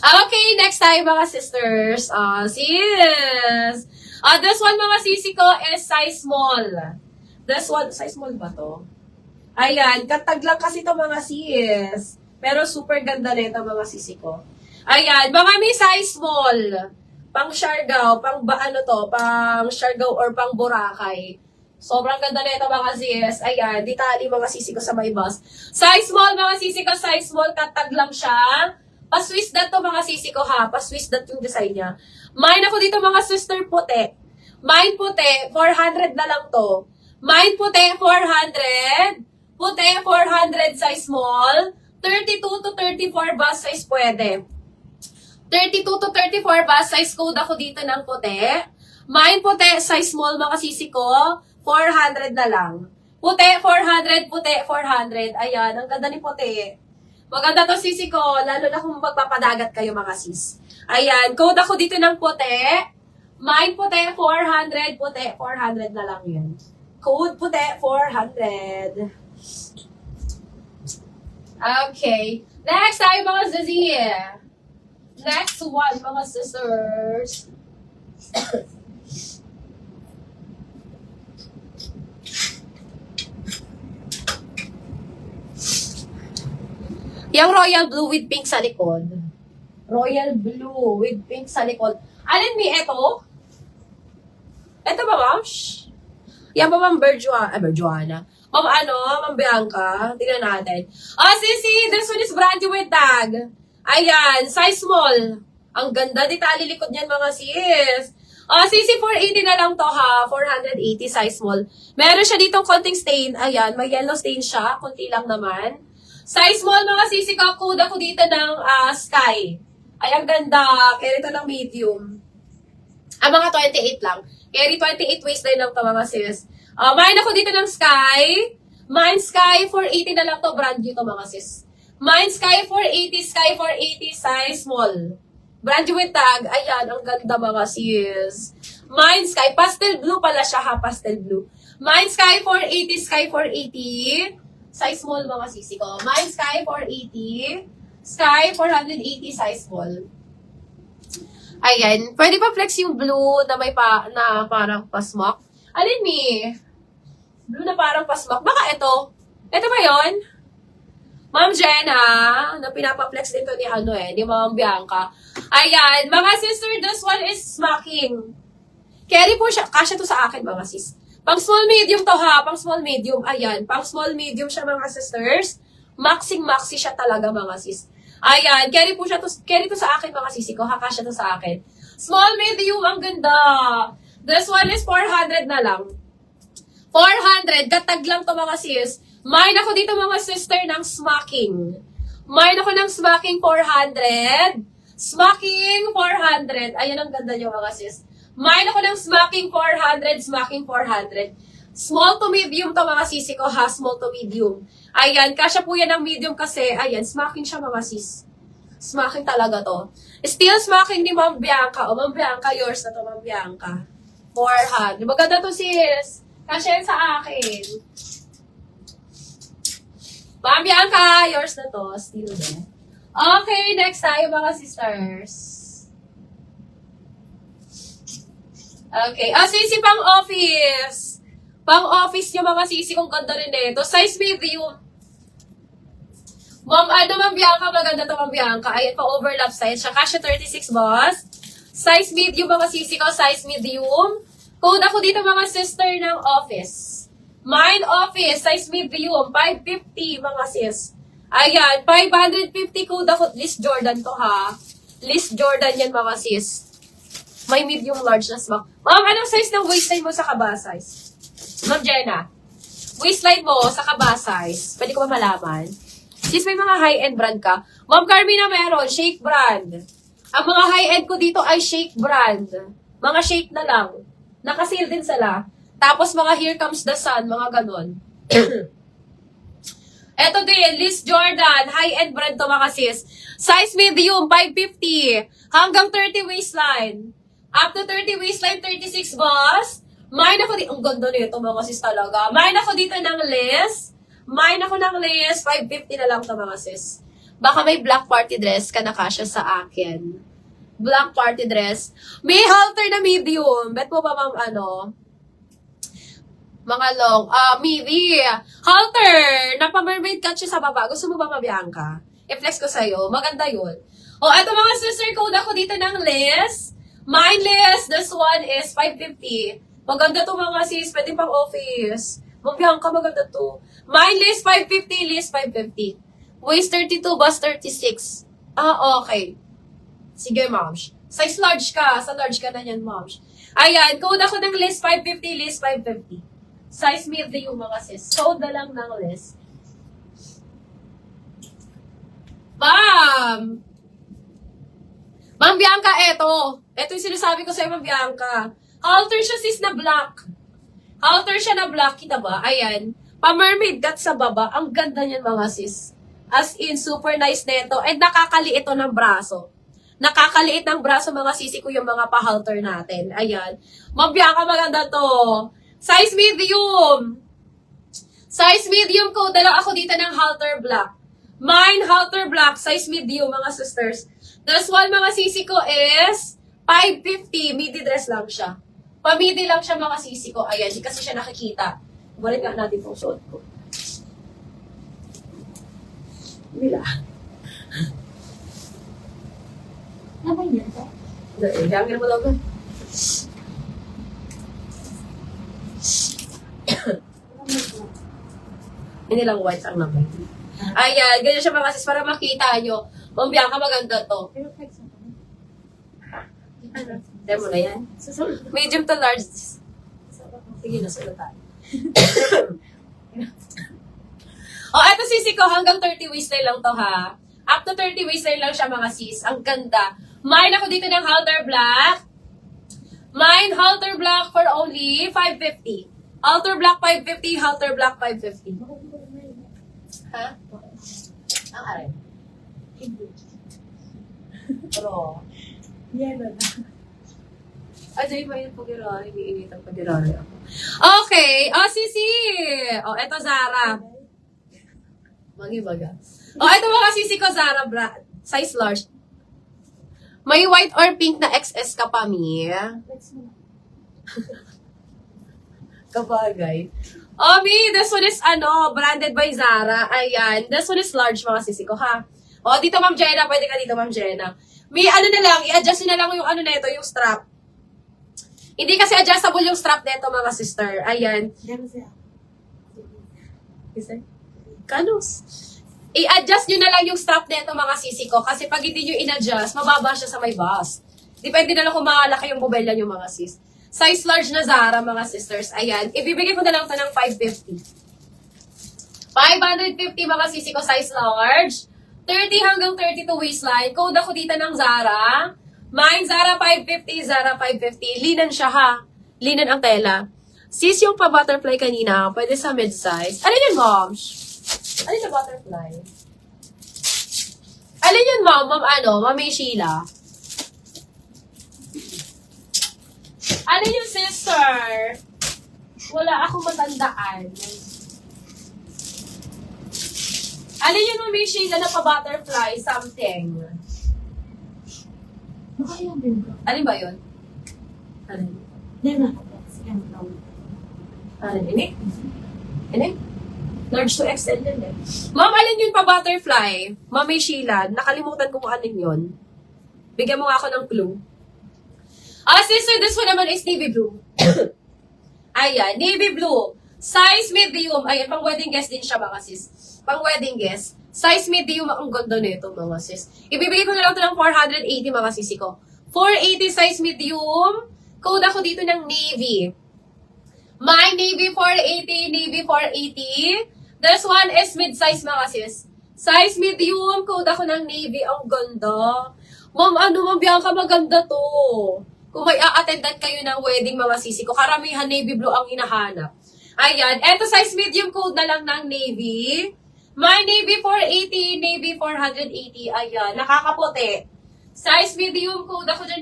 Okay, next tayo mga sisters. This one mga sisi ko is size small. This one, size small ba to? Ayan, katag lang kasi to mga sis. Pero super ganda nito mga sisi ko. Ayan, mga may size small. Pang Siargao, pang Siargao or pang Boracay. Sobrang ganda nito mga sis. Ayan, ditali mga sisi ko sa may bus. Size small mga sisi ko, size small, katag lang siya. Pa-Swiss dot to mga sisi ko ha. Pa-Swiss dot yung design niya. Mine ako dito mga sister puti. Mine puti, 400 na lang to. Mine puti, 400. Puti, 400 size small. 32 to 34 bus size pwede. 32 to 34 bus size code ako dito ng puti. Mine puti, size small mga sisi ko. 400 na lang. Puti, 400. Puti, 400. Ayan, ang ganda ni puti. Maganda to sisi ko, lalo na kung magpapadagat kayo mga sis. Ayan, code ako dito ng puti. Mine puti, 400. Puti, 400 na lang yun. Code puti, 400. Okay. Next tayo mga zizi. Next one mga sisters. Yung royal blue with pink sa likod. Royal blue with pink sa likod. Alin mi, eto? Eto ba, ma'am? Yan ba, ma'am Berjuana? Ma'am Bianca? Tingnan natin. Sisi, this one is brand new with tag. Ayan, size small. Ang ganda, ditali likod niyan, mga sis. Sisi, 480 na lang to ha. 480 size small. Meron siya ditong konting stain. Ayan, may yellow stain siya. Kunti lang naman. Size small mga sisi ko, code ako dito ng sky. Ay, ang ganda. Carry ito ng medium. Mga 28 lang. Carry 28 waistline lang to mga sis. Mine ako dito ng sky. Mine sky, 480 na lang to. Brand new to mga sis. Mine sky, 480. Sky, 480. Size small. Brand new with tag. Ayan, ang ganda mga sis. Mine sky, pastel blue pala siya ha. Pastel blue. Mine sky, 480. Sky, 480. Size small mga sisi ko. Mine sky 480. Sky 480 size small. Ayan. Pwede pa flex yung blue na may na parang pasmak. Alin mi? Blue na parang pasmak. Baka ito. Ito ba yon? Ma'am Jenna, na pinapa-flex dito ni Ma'am Bianca. Ayan. Mga sister, this one is smacking. Carry po siya. Kasya to sa akin mga sis. Pang small medium to ha, pang small medium. Ayan, pang small medium siya mga sisters. Maxi siya talaga mga sis. Ayan, carry to sa akin mga sisi ko, haka siya to sa akin. Small medium, ang ganda. This one is 400 na lang. 400, katag lang to mga sis. Mine ako dito mga sister ng smacking. Mine ako ng smacking 400. Smacking 400. Ayan ang ganda nyo mga sis. Mine ako ng smacking 400, smacking 400. Small to medium to mga sisi ko ha, small to medium. Ayan, kasya po yan ng medium kasi, ayan, smacking siya mga sis. Smacking talaga to. Still smacking ni Ma'am Bianca. O Ma'am Bianca, yours na to Ma'am Bianca. 400. Maganda to sis. Kasya yan sa akin. Ma'am Bianca, yours na to. Still there. Okay, next tayo mga sisters. Okay. Sisi pang office. Pang office nyo mga sisi kung ganda rin ito. Size medium. Ma'am Bianca, maganda to Ma'am Bianca. Ayan, pa-overlap size. Siya kasya 36 boss. Size medium mga sisi ko. Size medium. Code ako dito mga sister ng office. Mine office. Size medium. 550 mga sis. Ayan, 550 code ako. List Jordan to ha. List Jordan yan mga sis. May medium large na smack. Ma'am, anong size ng waistline mo sa kaba size? Ma'am Jenna, waistline mo sa kaba size. Pwede ko ba malaman? Sis, may mga high-end brand ka. Ma'am Carmina meron, Shake brand. Ang mga high-end ko dito ay Shake brand. Mga Shake na lang. Nakasil din sila. Tapos mga Here Comes the Sun, mga ganon. Eto din, Liz Jordan. High-end brand to mga sis. Size medium, 550. Hanggang 30 waistline. Up to 30 waistline, 36 boss. Mine ako dito. Ang ganda nito mga sis talaga. Mine ako dito ng list. Mine ako ng list. 550 na lang ito mga sis. Baka may black party dress ka na kasya sa akin. Black party dress. May halter na medium. Bet mo ba ma'am mga long. Midi. Halter. Napa-mermaid cut siya sa baba. Gusto mo ba mabiangka? I-flex ko sa'yo. Maganda yun. O, eto mga sister, code ako dito ng list. Mine list. This one is 550. Maganda to mga sis. Pwede pang office. Mabiangka, maganda to. Mine list 550. List 550. Waist 32, bust 36. Okay. Sige, moms. Size large ka. Sa large ka na yan, moms. Ayan, code ako ng list 550, list 550. Size medium mga sis. Code na lang ng list. Ma'am! Ma'am Bianca, eto. Eto yung sinasabi ko sa'yo, Ma'am Bianca. Halter siya sis na black. Halter siya na black. Kita ba? Ayan. Pa-mermaid cut sa baba. Ang ganda niyan mga sis. As in, super nice neto. And nakakaliit ito ng braso. Nakakaliit ng braso mga sisi ko yung mga pa-halter natin. Ayan. Ma'am Bianca, maganda to. Size medium. Size medium ko. Dala ako dito ng halter black. Mine halter black. Size medium mga sisters. This one mga sisi ko is 550. Midi dress lang siya. Pamidi lang siya mga sisi ko. Ayan. Hindi kasi siya nakikita. Balik nga natin itong suot ko. Bila. Ano yun? Gagawin mo lang ba? Hindi lang white ang naman. Ayan, ganyan siya mga sis para makita nyo. Ma'am Bianca, maganda to. Pero flex na Demo na yan. Medium to large. Sige, nasunod tayo. Eto sisi ko, hanggang 30 waistline lang to ha. Up to 30 waistline lang siya mga sis. Ang ganda. Mine ako dito ng halter black. Mine halter black for only 550. Halter black 550, halter black 550. Ha? Ang aray. Pero, yellow na. Ajay, may pagirari. Iniinit ang pagirari ako. Okay. Sisi. Eto Zara. Magibaga. Eto mga sisi ko, Zara. Size large. May white or pink na XS ka pa, Mi. Flex mo na. Kabagay. Mi, this one is, branded by Zara. Ayan. This one is large, mga sisi ko, ha? Dito, Ma'am Jenna. Pwede ka dito, Ma'am Jenna. Mi, na lang, i-adjust na lang yung nito, yung strap. Hindi kasi adjustable yung strap nito, mga sister. Ayan. Gano'n siya? Kanos? I-adjust nyo na lang yung strap nito, mga sisi ko. Kasi pag hindi nyo in-adjust, mababa siya sa may bust. Depende na lang kung malaki yung bubelya nyo, mga sis. Size large na Zara, mga sisters. Ayan. Ibibigay ko na lang ito ng 550. 550, mga sisi ko, size large. 30 hanggang 32 waistline. Code ako dito ng Zara. Mine, Zara 550, Zara 550. Linan siya, ha? Linan ang tela. Sis, yung pa-butterfly kanina, pwede sa mid-size. Alin yun, moms? Alin na butterfly? Alin yun, mom? Mami Sheila. Alin yung sister? Wala akong matandaan. Alin yung Mami Sheila na pa-butterfly something? Baka yung bimbo. Alin ba yun? Alin? Yan na. Sige, ano. Alin? Ini? Large to XL din eh. Ma'am, alin yun pa-butterfly? Mami Sheila, nakalimutan ko kung alin yun. Bigyan mo nga ako ng clue. Sister, this one naman is navy blue. Ayan, navy blue. Size medium. Ayan, pang wedding guest din siya mga sis. Pang wedding guest. Size medium, ang ganda nito mga sis. Ibibigay ko na lang ito ng 480 mga sisi ko. 480 size medium. Code ako dito ng navy. My navy 480, navy 480. This one is mid-size mga sis. Size medium, code ako ng navy. Ang ganda. Ma'am, Ma'am Bianca, maganda to. Kung may a-attendan kayo ng wedding mga sisi ko, karamihan navy blue ang hinahanap. Ayan, eto size medium, code na lang ng navy. My navy 480, navy 480. Ayan, nakakaputi. Size medium, code ako dyan.